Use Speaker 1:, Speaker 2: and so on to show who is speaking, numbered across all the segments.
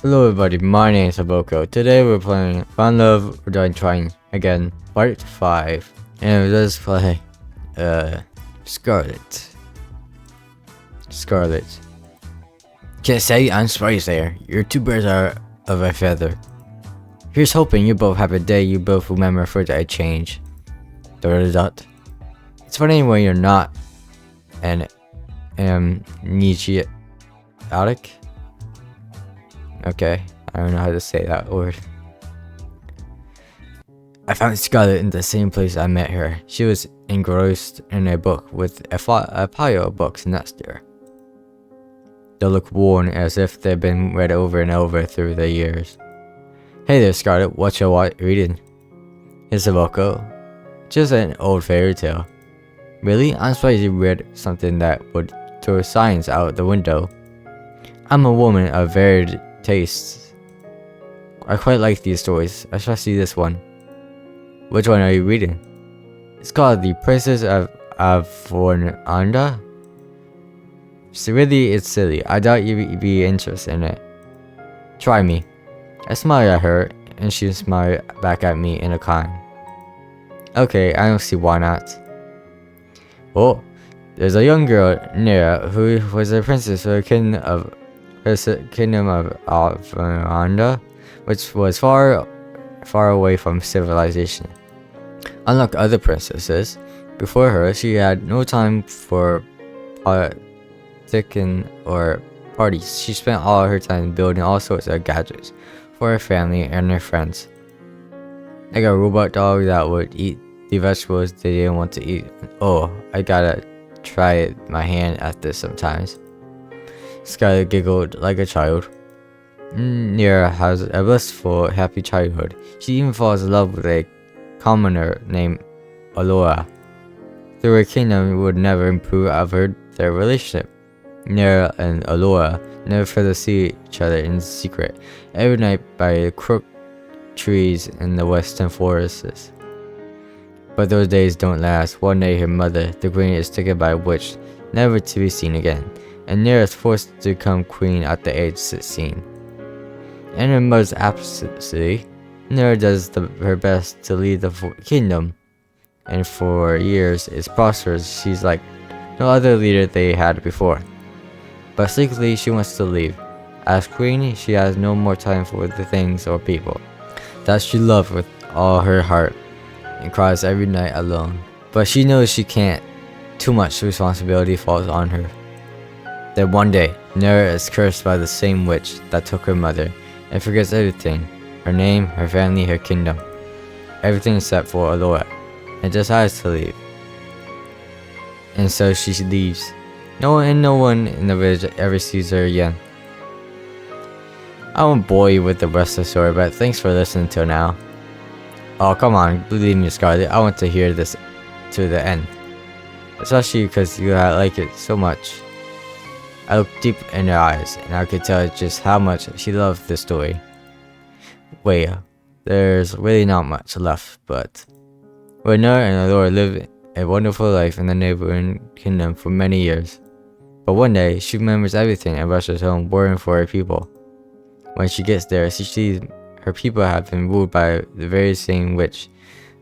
Speaker 1: Hello everybody, my name is Sovuko. Today we're playing Fun Love Trying again, part 5. And let's play Scarlet. Can't say I'm surprised there. Your two birds are of a feather. Here's hoping you both have a day you both remember for that change. Dot. It's funny when you're not an amnesiac. Okay, I don't know how to say that word. I found Scarlet in the same place I met her. She was engrossed in a book with a pile of books next to her. They look worn as if they've been read over and over through the years. Hey there, Scarlet, what you reading? It's Sovuko. Just an old fairy tale. Really? I'm surprised you read something that would throw science out the window. I'm a woman of varied tastes. I quite like these stories, especially this one. Which one are you reading? It's called The Princess of Avornanda. So really, it's silly. I doubt you'd be interested in it. Try me. I smiled at her, and she smiled back at me in a kind. Okay, I don't see why not. Oh, there's a young girl, Nera, who was a princess of the kingdom of Avornanda, which was far away from civilization. Unlike other princesses before her, she had no time for politicking or parties. She spent all her time building all sorts of gadgets for her family and her friends. Like a robot dog that would eat the vegetables they didn't want to eat. Oh, I gotta try my hand at this sometimes. Scarlet giggled like a child. Nera has a blissful, happy childhood. She even falls in love with a commoner named Aloha. Though her kingdom would never improve after their relationship. Nera and Aloha never failed to see each other in secret, every night by the crooked trees in the western forests. But those days don't last. One day her mother, the queen, is taken by a witch, never to be seen again, and Nera is forced to become queen at the age 16. In her mother's absence, Nera does her best to lead the kingdom, and for years it prospers. She's like no other leader they had before. But secretly she wants to leave. As queen, she has no more time for the things or people that she loved with all her heart, and cries every night alone. But she knows she can't. Too much responsibility falls on her. Then one day, Nera is cursed by the same witch that took her mother, and forgets everything. Her name, her family, her kingdom. Everything except for Aloha, and decides to leave. And so she leaves. No one in the village ever sees her again. I won't bore you with the rest of the story, but thanks for listening till now. Oh, come on, believe me, Scarlet, I want to hear this to the end. Especially because you like it so much. I looked deep in her eyes, and I could tell just how much she loved the story. Wait, there's really not much left, but Nera and Aloha lived a wonderful life in the neighboring kingdom for many years. But one day, she remembers everything and rushes home, worrying for her people. When she gets there, she sees her people have been ruled by the very same witch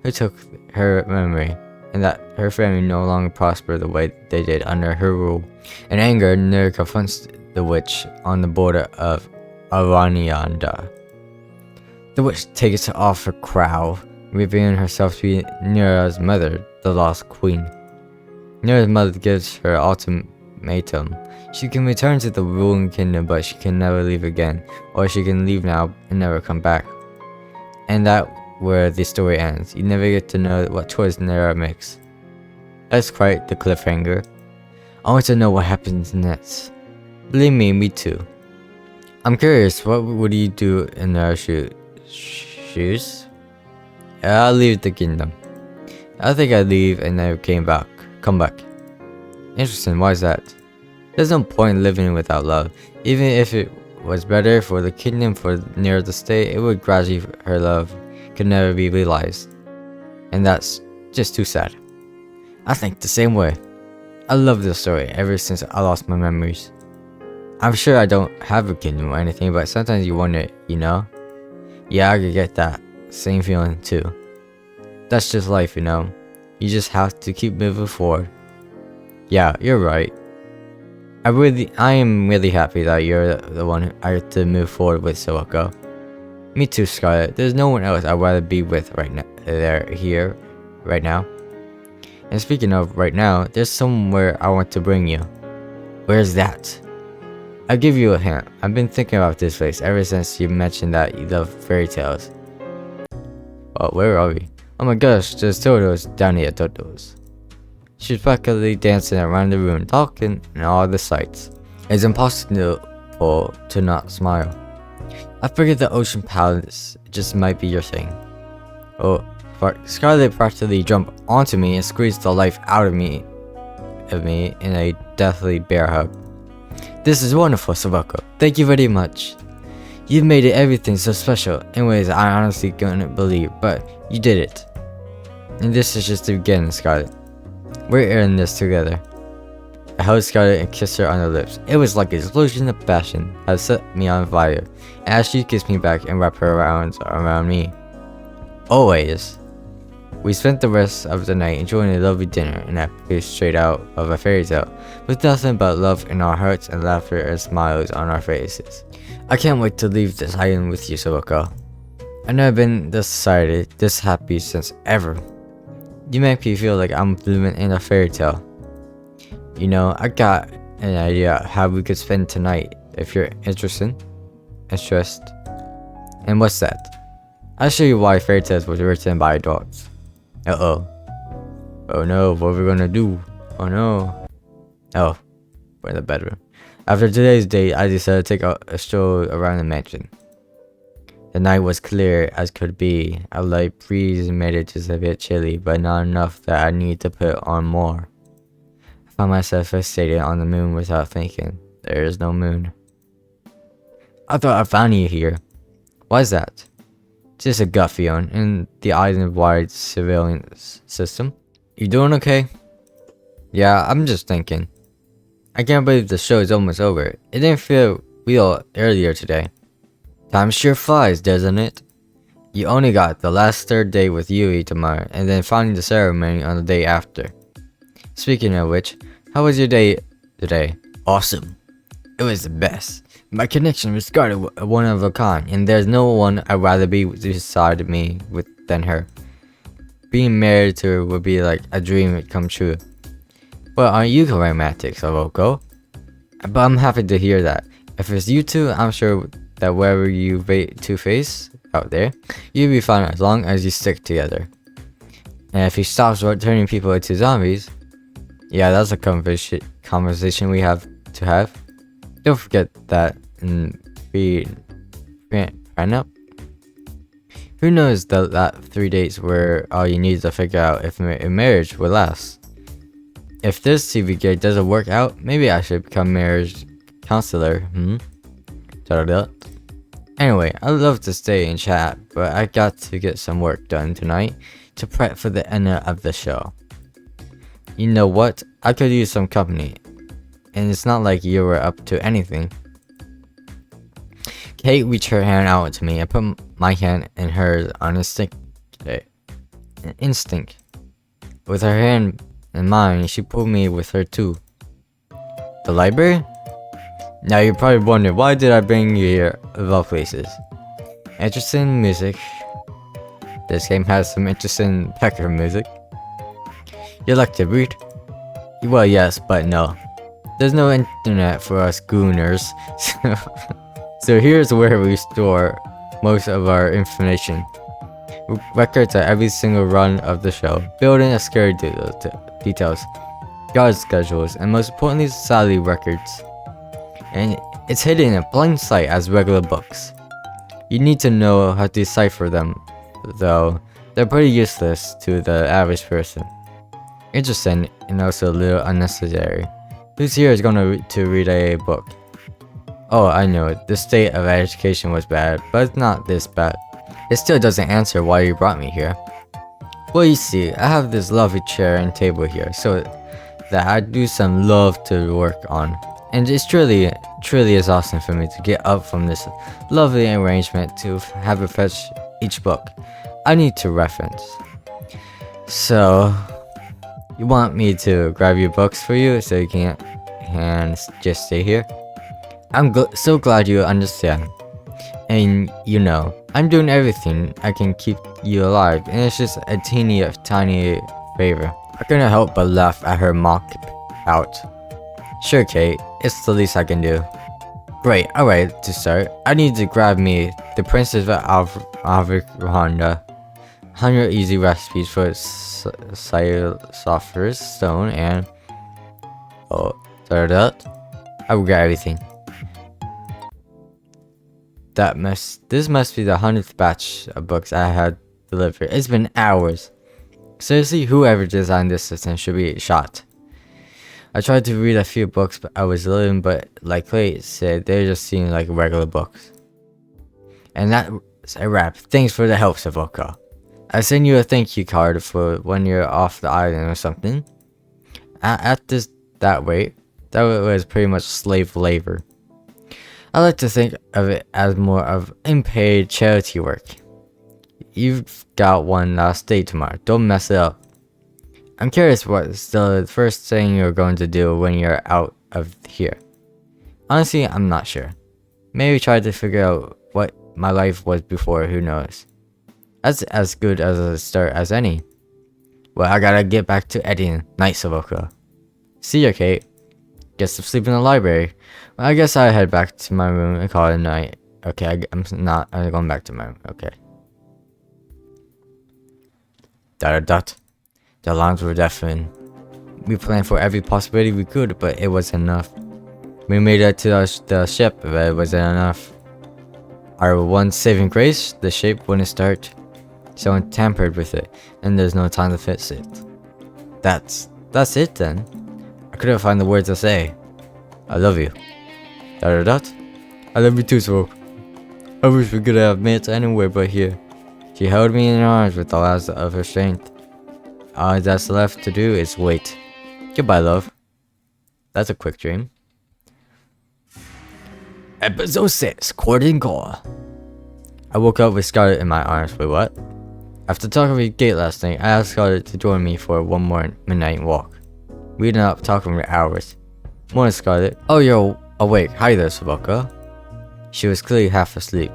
Speaker 1: who took her memory, and that her family no longer prosper the way they did under her rule. In anger, Nera confronts the witch on the border of Avornanda. The witch takes off her crown, revealing herself to be Nera's mother, the lost queen. Nera's mother gives her ultimatum. She can return to the ruling kingdom, but she can never leave again, or she can leave now and never come back. And that's where the story ends. You never get to know what choice Nera makes. That's quite the cliffhanger. I want to know what happens next. Believe me too. I'm curious, what would you do in Nera's shoes? I'll leave the kingdom. I think I'd leave and never come back. Interesting, why is that? There's no point living without love. Even if it was better for the kingdom for Nera to stay, it would gradually her love could never be realized. And that's just too sad. I think the same way. I love this story ever since I lost my memories. I'm sure I don't have a kingdom or anything, but sometimes you wonder, you know? Yeah, I could get that same feeling too. That's just life, you know? You just have to keep moving forward. Yeah, you're right. I am really happy that you're the one I have to move forward with, Sovuko. Me too, Scarlet. There's no one else I'd rather be with right now. Here, right now. And speaking of right now, there's somewhere I want to bring you. Where's that? I'll give you a hint. I've been thinking about this place ever since you mentioned that you love fairy tales. Oh, where are we? Oh my gosh, there's Toto's down here, Toto's. She's practically dancing around the room, talking and all the sights. It's impossible to not smile. I figured the Ocean Palace just might be your thing. Oh, Scarlet practically jumped onto me and squeezed the life out of me in a deathly bear hug. This is wonderful, Sovuko. Thank you very much. You've made everything so special in ways I honestly couldn't believe, but you did it. And this is just the beginning, Scarlet. We're in this together. I held Scarlet and kissed her on the lips. It was like an explosion of passion that set me on fire. And as she kissed me back and wrapped her arms around me. Always. We spent the rest of the night enjoying a lovely dinner and a place straight out of a fairy tale, with nothing but love in our hearts and laughter and smiles on our faces. I can't wait to leave this island with you, Sovuko. I've never been this excited, this happy since ever. You make me feel like I'm living in a fairy tale. You know, I got an idea how we could spend tonight if you're interested. And what's that? I'll show you why fairy tales was written by adults. Uh-oh. Oh no, what are we gonna do? Oh no. Oh, we're in the bedroom. After today's date, I decided to take a stroll around the mansion. The night was clear as could be. A light breeze made it just a bit chilly, but not enough that I need to put on more. I found myself fixated on the moon without thinking. There is no moon. I thought I found you here. Why is that? Just a gut feeling in the island-wide surveillance system. You doing okay? Yeah, I'm just thinking. I can't believe the show is almost over. It didn't feel real earlier today. Time sure flies, doesn't it? You only got the last third day with Yui tomorrow, and then finally the ceremony on the day after. Speaking of which, how was your day today? Awesome. It was the best. My connection with Scarlet was one of a kind, and there's no one I'd rather be beside me than her. Being married to her would be like a dream come true. Well, aren't you romantic, Sovuko? But I'm happy to hear that. If it's you two, I'm sure that wherever you two face out there, you'll be fine as long as you stick together. And if he stops turning people into zombies, yeah, that's a conversation we have to have. Don't forget that and be friend up. Who knows that 3 dates were all you need to figure out if a marriage will last. If this TV gig doesn't work out, maybe I should become marriage counselor. Anyway, I'd love to stay and chat, but I got to get some work done tonight to prep for the end of the show. You know what? I could use some company. And it's not like you were up to anything. Kate reached her hand out to me and put my hand in hers on instinct. With her hand in mine, she pulled me with her too. The library? Now you're probably wondering, why did I bring you here of all places? Interesting music. This game has some interesting background music. You like to read? Well, yes, but no. There's no internet for us gooners, so here's where we store most of our information. Records of every single run of the show, building and scary details, guard schedules, and most importantly, salary records. And it's hidden in plain sight as regular books. You need to know how to decipher them, though they're pretty useless to the average person. Interesting and also a little unnecessary. Who's here is going to read a book? Oh, I know, the state of education was bad, but it's not this bad. It still doesn't answer why you brought me here. Well, you see, I have this lovely chair and table here, so that I do some love to work on. And it's truly is awesome for me to get up from this lovely arrangement to have her fetch each book I need to reference. So, you want me to grab your books for you so you can just stay here? I'm so glad you understand. And you know, I'm doing everything I can keep you alive, and it's just a tiny favor. I couldn't help but laugh at her mock out. Sure, Kate, it's the least I can do. Great, alright, to start, I need to grab me the Princess of Avrihonda. 100 easy recipes for Philosopher's Stone and... Oh, sorry that. I will get everything. This must be the 100th batch of books I had delivered. It's been hours. Seriously, whoever designed this system should be shot. I tried to read a few books but I was learning, but like Clay said, they just seemed like regular books. And that's a wrap. Thanks for the help, Sovuko. I send you a thank you card for when you're off the island or something. At that rate, that was pretty much slave labor. I like to think of it as more of unpaid charity work. You've got one last day tomorrow. Don't mess it up. I'm curious what's the first thing you're going to do when you're out of here. Honestly, I'm not sure. Maybe try to figure out what my life was before, who knows. That's as good as a start as any. Well, I gotta get back to editing. Night, Sovuko. See ya, Kate. Get some sleep in the library. Well, I guess I'll head back to my room and call it a night. Okay, I'm going back to my room. Okay. Dot. The alarms were deafening. We planned for every possibility we could, but it wasn't enough. We made it to the ship, but it wasn't enough. Our one saving grace, the ship wouldn't start. Someone tampered with it, and there's no time to fix it. That's it then. I couldn't find the words to say. I love you. Dot. I love you too, Sovuko. I wish we could have met anywhere but here. She held me in her arms with the last of her strength. All that's left to do is wait. Goodbye, love. That's a quick dream. Episode 6, Courting Call. I woke up with Scarlet in my arms. Wait, what? After talking with Gate last night, I asked Scarlet to join me for one more midnight walk. We ended up talking for hours. Morning, Scarlet. Oh, you're awake. Hi there, Sovuko. She was clearly half asleep.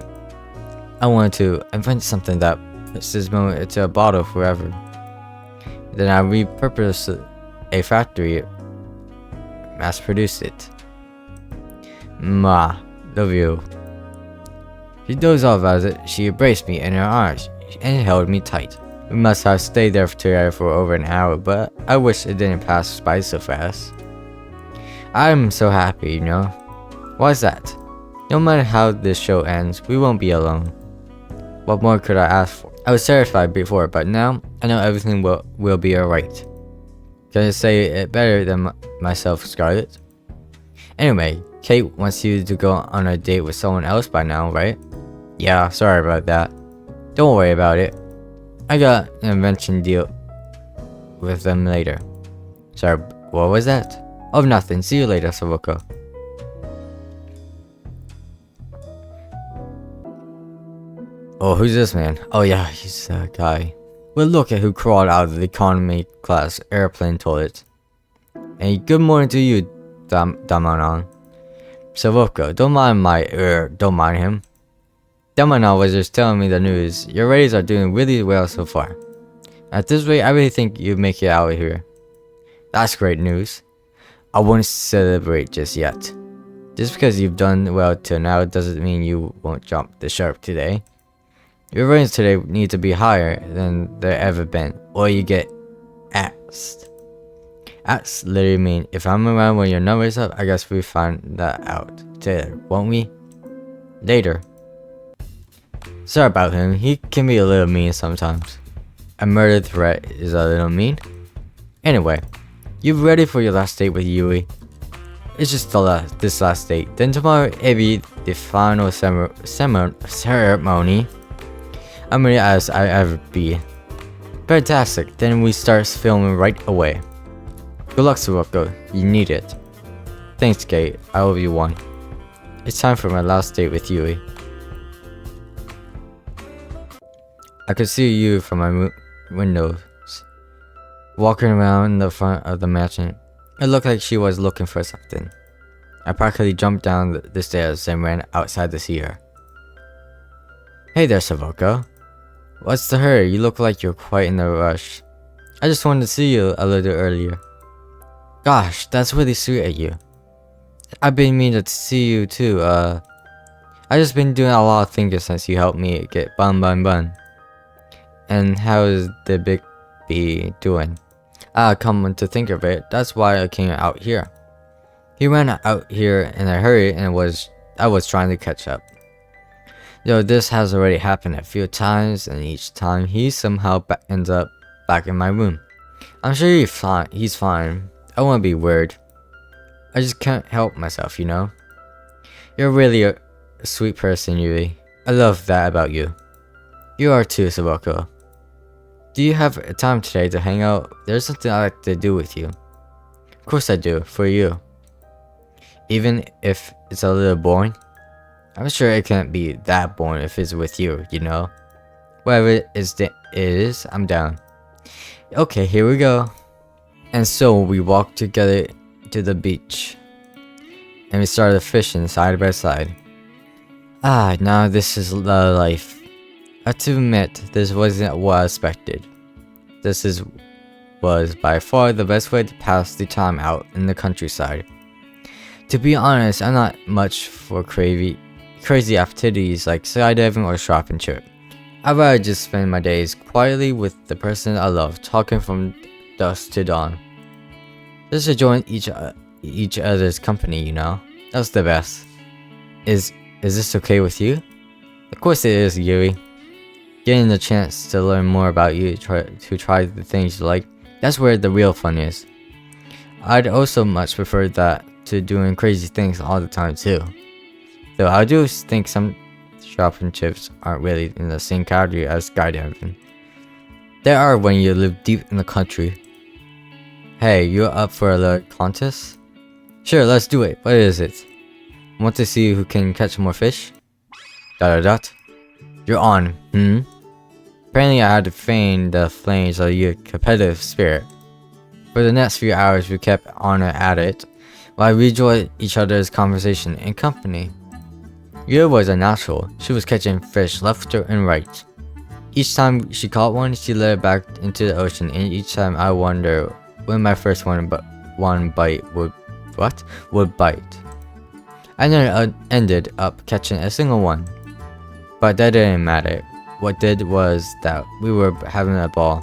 Speaker 1: I wanted to invent something that puts this moment into a bottle forever. Then I repurposed a factory, mass-produced it. Ma, love you. She dozed off as she embraced me in her arms and held me tight. We must have stayed there together for over an hour, but I wish it didn't pass by so fast. I'm so happy, you know. Why's that? No matter how this show ends, we won't be alone. What more could I ask for? I was terrified before, but now I know everything will be alright. Can I say it better than myself, Scarlet? Anyway, Kate wants you to go on a date with someone else by now, right? Yeah, sorry about that. Don't worry about it. I got an invention deal with them later. Sorry, what was that? Oh, nothing. See you later, Sovuko. Oh, who's this man? Oh yeah, he's a guy. Well, look at who crawled out of the economy class airplane toilet. Hey, good morning to you, Damanon. Sovuko, don't mind him. Damanon was just telling me the news. Your ratings are doing really well so far. At this rate, I really think you make it out of here. That's great news. I won't celebrate just yet. Just because you've done well till now doesn't mean you won't jump the shark today. Your ratings today need to be higher than they've ever been, or you get axed. Axed literally mean if I'm around when your number's up, I guess we find that out together, won't we? Later. Sorry about him, he can be a little mean sometimes. A murder threat is a little mean. Anyway, you ready for your last date with Yui? It's just this last date. Then tomorrow it'll be the final ceremony. I'm ready as I ever be. Fantastic. Then we start filming right away. Good luck, Sovuko. You need it. Thanks, Kate. I owe you one. It's time for my last date with Yui. I could see you from my windows, walking around in the front of the mansion. It looked like she was looking for something. I practically jumped down the stairs and ran outside to see her. Hey there, Sovuko. What's the hurry? You look like you're quite in a rush. I just wanted to see you a little earlier. Gosh, that's really sweet of you. I've been meaning to see you too. I just been doing a lot of thinking since you helped me get bun. And how is the big bee doing? Come to think of it, that's why I came out here. He ran out here in a hurry and I was trying to catch up. This has already happened a few times, and each time he somehow ends up back in my room. I'm sure he's fine. I won't be weird. I just can't help myself, you know? You're really a sweet person, Yui. I love that about you. You are too, Sovuko. Do you have time today to hang out? There's something I'd like to do with you. Of course I do, for you. Even if it's a little boring. I'm sure it can't be that boring if it's with you, you know? Whatever it is, I'm down. Okay, here we go. And so we walked together to the beach. And we started fishing side by side. Now this is the life. I have to admit, this wasn't what I expected. Was by far the best way to pass the time out in the countryside. To be honest, I'm not much for crazy activities like skydiving or shopping trip. I'd rather just spend my days quietly with the person I love, talking from dusk to dawn. Just enjoying each other's company, you know? That's the best. Is this okay with you? Of course it is, Yui. Getting the chance to learn more about you, to try the things you like, that's where the real fun is. I'd also much prefer that to doing crazy things all the time too. Though I do think some shopping trips aren't really in the same category as skydiving. There are when you live deep in the country. Hey, you up for a little contest? Sure, let's do it. What is it? Want to see who can catch more fish? ... You're on, Apparently I had to feign the flames of your competitive spirit. For the next few hours we kept on at it, while we enjoyed each other's conversation and company. Yuri was a natural. She was catching fish left and right. Each time she caught one, she let it back into the ocean, and each time I wonder when my first one bite would bite. I never ended up catching a single one. But that didn't matter. What did was that we were having a ball.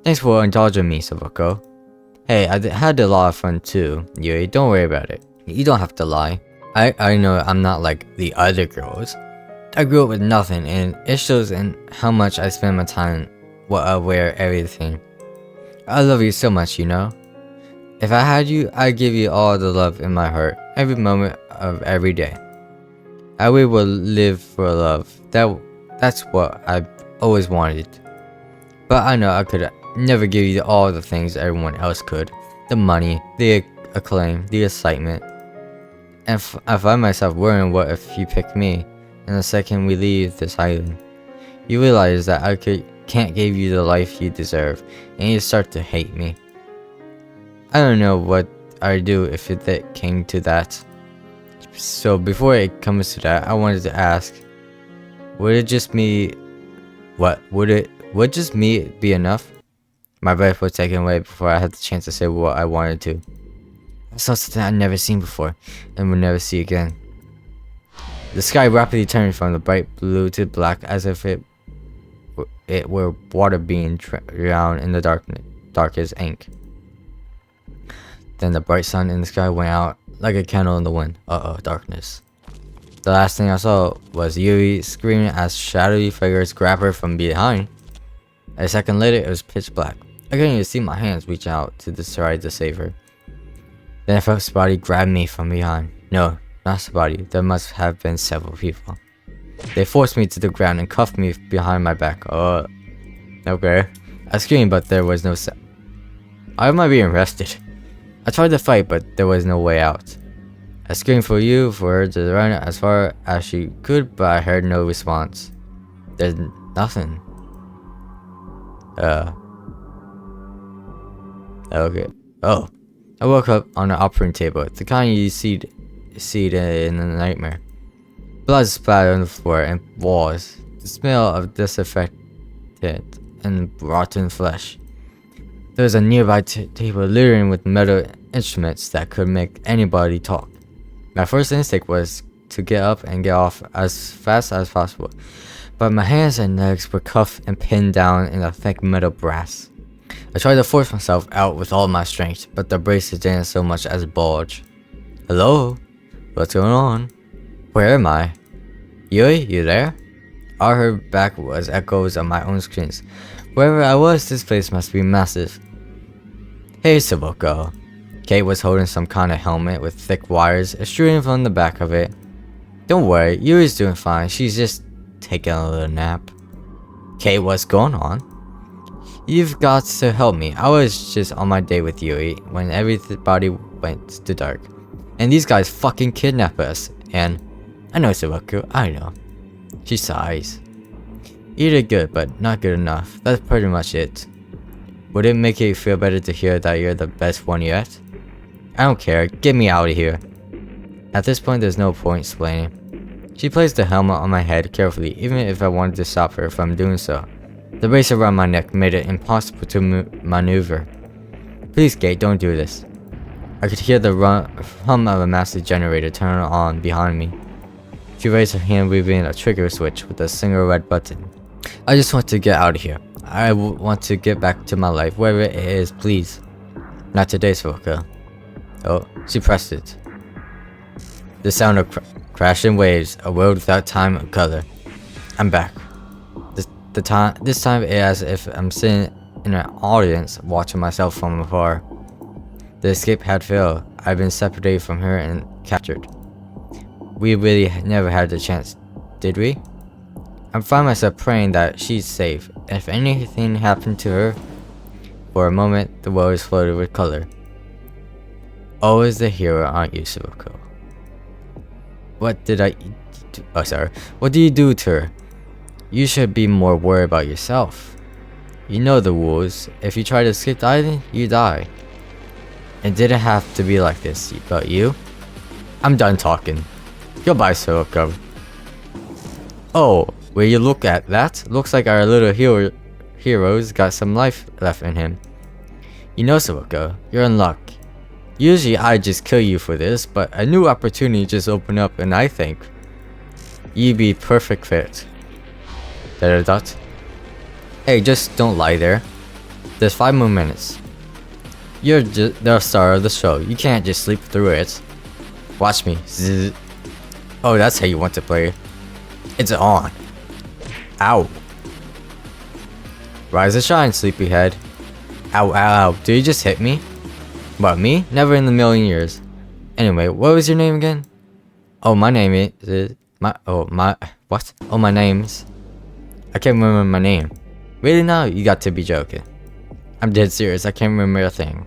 Speaker 1: Thanks for indulging me, Sovuko. Hey, I had a lot of fun too, Yuri. Don't worry about it. You don't have to lie. I know I'm not like the other girls. I grew up with nothing, and it shows in how much I spend my time, what I wear, everything. I love you so much, you know? If I had you, I'd give you all the love in my heart, every moment of every day. I will live for love. That's what I've always wanted. But I know I could never give you all the things everyone else could. The money, the acclaim, the excitement. And I find myself worrying, what if you pick me, and the second we leave this island, you realize that I can't give you the life you deserve, and you start to hate me. I don't know what I'd do if it came to that. So before it comes to that, I wanted to ask, would just me be enough? My breath was taken away before I had the chance to say what I wanted to. I saw something I'd never seen before, and would never see again. The sky rapidly turned from the bright blue to black, as if it were water being drowned in the dark as ink. Then the bright sun in the sky went out like a candle in the wind. Darkness. The last thing I saw was Yui screaming as shadowy figures grabbed her from behind. A second later, it was pitch black. I couldn't even see my hands reach out to the side to save her. Then I felt somebody grab me from behind. No, not somebody. There must have been several people. They forced me to the ground and cuffed me behind my back. Okay. I screamed, but there was no sound. I might be arrested. I tried to fight, but there was no way out. I screamed for her to run as far as she could, but I heard no response. There's nothing. Okay. Oh. I woke up on an operating table, the kind you see in a nightmare. Blood splattered on the floor and walls. The smell of disinfectant and rotten flesh. There was a nearby table littering with metal instruments that could make anybody talk. My first instinct was to get up and get off as fast as possible, but my hands and legs were cuffed and pinned down in a thick metal brass. I tried to force myself out with all my strength, but the braces didn't so much as bulge. Hello? What's going on? Where am I? Yui, you there? All I heard back was echoes of my own screams. Wherever I was, this place must be massive. Hey, Sovuko. Kate was holding some kind of helmet with thick wires extruding from the back of it. Don't worry, Yui's doing fine. She's just taking a little nap. Kate, what's going on? You've got to help me. I was just on my day with Yui when everybody went to dark. And these guys fucking kidnapped us. And I know, Sovuko, I know. She sighs. You did good, but not good enough. That's pretty much it. Would it make you feel better to hear that you're the best one yet? I don't care. Get me out of here. At this point, there's no point explaining. She placed the helmet on my head carefully, even if I wanted to stop her from doing so. The brace around my neck made it impossible to maneuver. Please, Kate, don't do this. I could hear the hum of a massive generator turn on behind me. She raised her hand, revealing a trigger switch with a single red button. I just want to get out of here. I want to get back to my life, wherever it is, please. Not today, Sovuko. Oh, she pressed it. The sound of crashing waves, a world without time or color. I'm back. This time it's as if I'm sitting in an audience watching myself from afar. The escape had failed. I'd been separated from her and captured. We really never had the chance, did we? I find myself praying that she's safe. If anything happened to her, for a moment the world flooded with color. Always the hero, aren't you, Sovuko? What did I do? Oh, sorry. What do you do to her? You should be more worried about yourself. You know the rules. If you try to escape the island, you die. It didn't have to be like this, but you? I'm done talking. Goodbye, Sovuko. Oh, will you look at that? Looks like our little hero's got some life left in him. You know, Sovuko, you're in luck. Usually I just kill you for this, but a new opportunity just opened up and I think you'd be perfect fit. Dot. Hey, just don't lie there. There's 5 more minutes. You're the star of the show. You can't just sleep through it. Watch me. Zzz. Oh, that's how you want to play. It's on. Ow. Rise and shine, sleepyhead. Ow, ow, ow. Did you just hit me? What, me? Never in a million years. Anyway, what was your name again? Oh, my name is... What? Oh, my name's... I can't remember my name. Really now? You got to be joking. I'm dead serious. I can't remember a thing.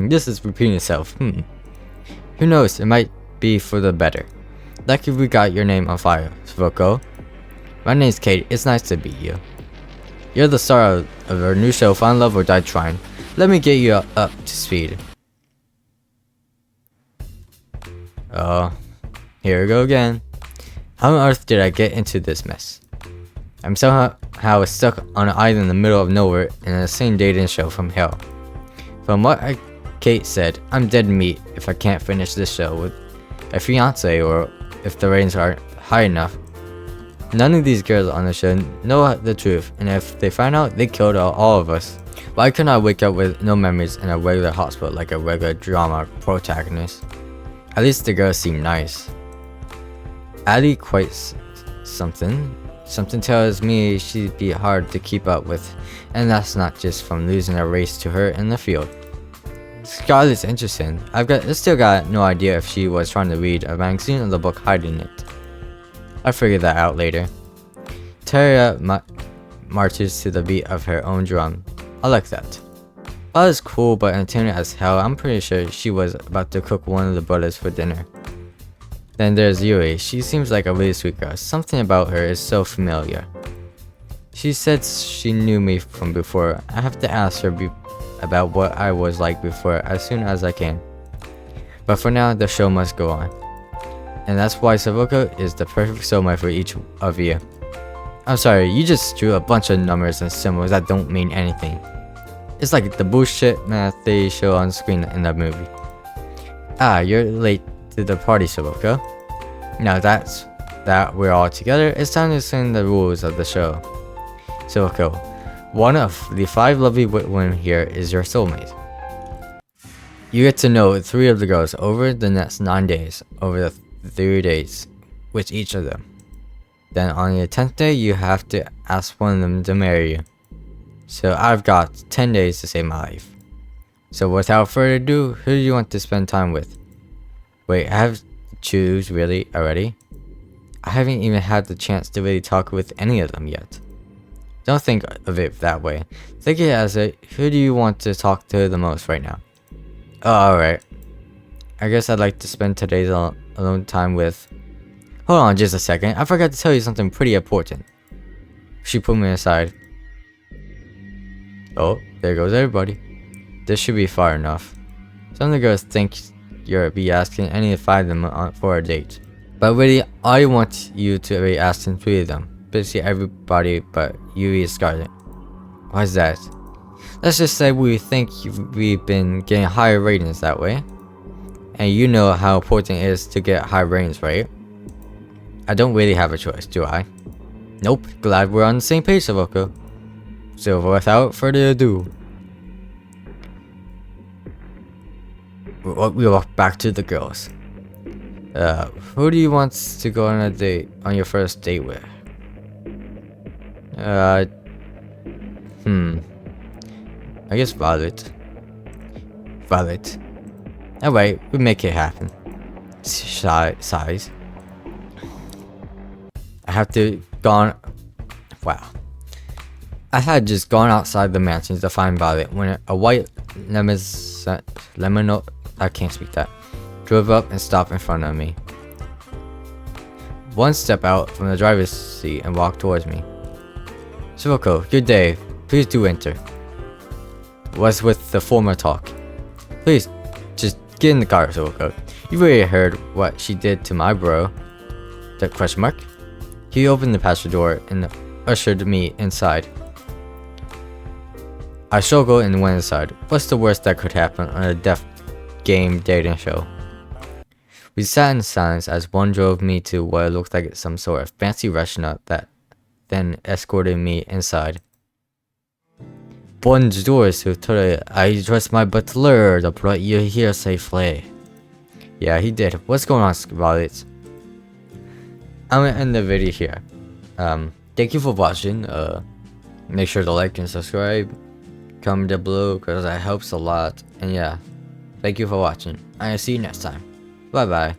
Speaker 1: This is repeating itself. Who knows? It might be for the better. Lucky we got your name on fire, Sovuko. My name's Kate. It's nice to meet you. You're the star of our new show, Find Love or Die Trying. Let me get you up to speed. Oh, here we go again. How on earth did I get into this mess? I'm somehow stuck on an island in the middle of nowhere in a same dating show from hell. From what Kate said, I'm dead meat if I can't finish this show with a fiance or if the ratings aren't high enough. None of these girls on the show know the truth, and if they find out, they killed all of us. Why couldn't I wake up with no memories in a regular hospital like a regular drama protagonist? At least the girls seem nice. Addie quite something. Something tells me she'd be hard to keep up with, and that's not just from losing a race to her in the field. Scarlett's interesting. I still got no idea if she was trying to read a magazine or the book hiding it. I'll figure that out later. Terra marches to the beat of her own drum. I like that. All is cool but entertaining as hell. I'm pretty sure she was about to cook one of the brothers for dinner. Then there's Yui. She seems like a really sweet girl. Something about her is so familiar. She said she knew me from before. I have to ask her about what I was like before as soon as I can. But for now, the show must go on. And that's why Sovuko is the perfect soulmate for each of you. I'm sorry, you just drew a bunch of numbers and symbols that don't mean anything. It's like the bullshit math they show on screen in the movie. Ah, you're late to the party, Sovuko. Now that we're all together, it's time to sing the rules of the show. Sovuko, one of the 5 lovely women here is your soulmate. You get to know 3 of the girls over the next 9 days, over the 3 days with each of them. Then on your 10th day, you have to ask one of them to marry you. So I've got 10 days to save my life. So without further ado, who do you want to spend time with? Wait, I have to choose really already? I haven't even had the chance to really talk with any of them yet. Don't think of it that way. Think it as who do you want to talk to the most right now? Oh, alright. I guess I'd like to spend today's alone time with... Hold on just a second. I forgot to tell you something pretty important. She put me aside. Oh, there goes everybody. This should be far enough. Some of the girls think you'll be asking any 5 of them for a date. But really, I want you to be asking 3 of them. Basically everybody but Yui and Scarlet. Why is that? Let's just say we think we've been getting higher ratings that way. And you know how important it is to get high ratings, right? I don't really have a choice, do I? Nope, glad we're on the same page, Sovuko. So without further ado, we walk back to the girls. Who do you want to go on a date, on your first date with? I guess Violet. Violet. Alright, we make it happen. Size. I have to gone. Wow. I had just gone outside the mansion to find Violet when a white lemon. I can't speak that. Drove up and stopped in front of me. One step out from the driver's seat and walked towards me. Sovuko, good day. Please do enter. Was with the former talk. Please, just get in the car, Sovuko. You've already heard what she did to my bro. The question mark? He opened the passenger door and ushered me inside. I struggled and went inside. What's the worst that could happen on a deaf game dating show? We sat in silence as one drove me to what looked like some sort of fancy restaurant that then escorted me inside. Bonjour, Sutre. I trust my butler to brought you here safely. Yeah, he did. What's going on, Violet? I'm gonna end the video here. Thank you for watching. Make sure to like and subscribe. Comment down below because that helps a lot. And yeah, thank you for watching. I'll see you next time. Bye bye.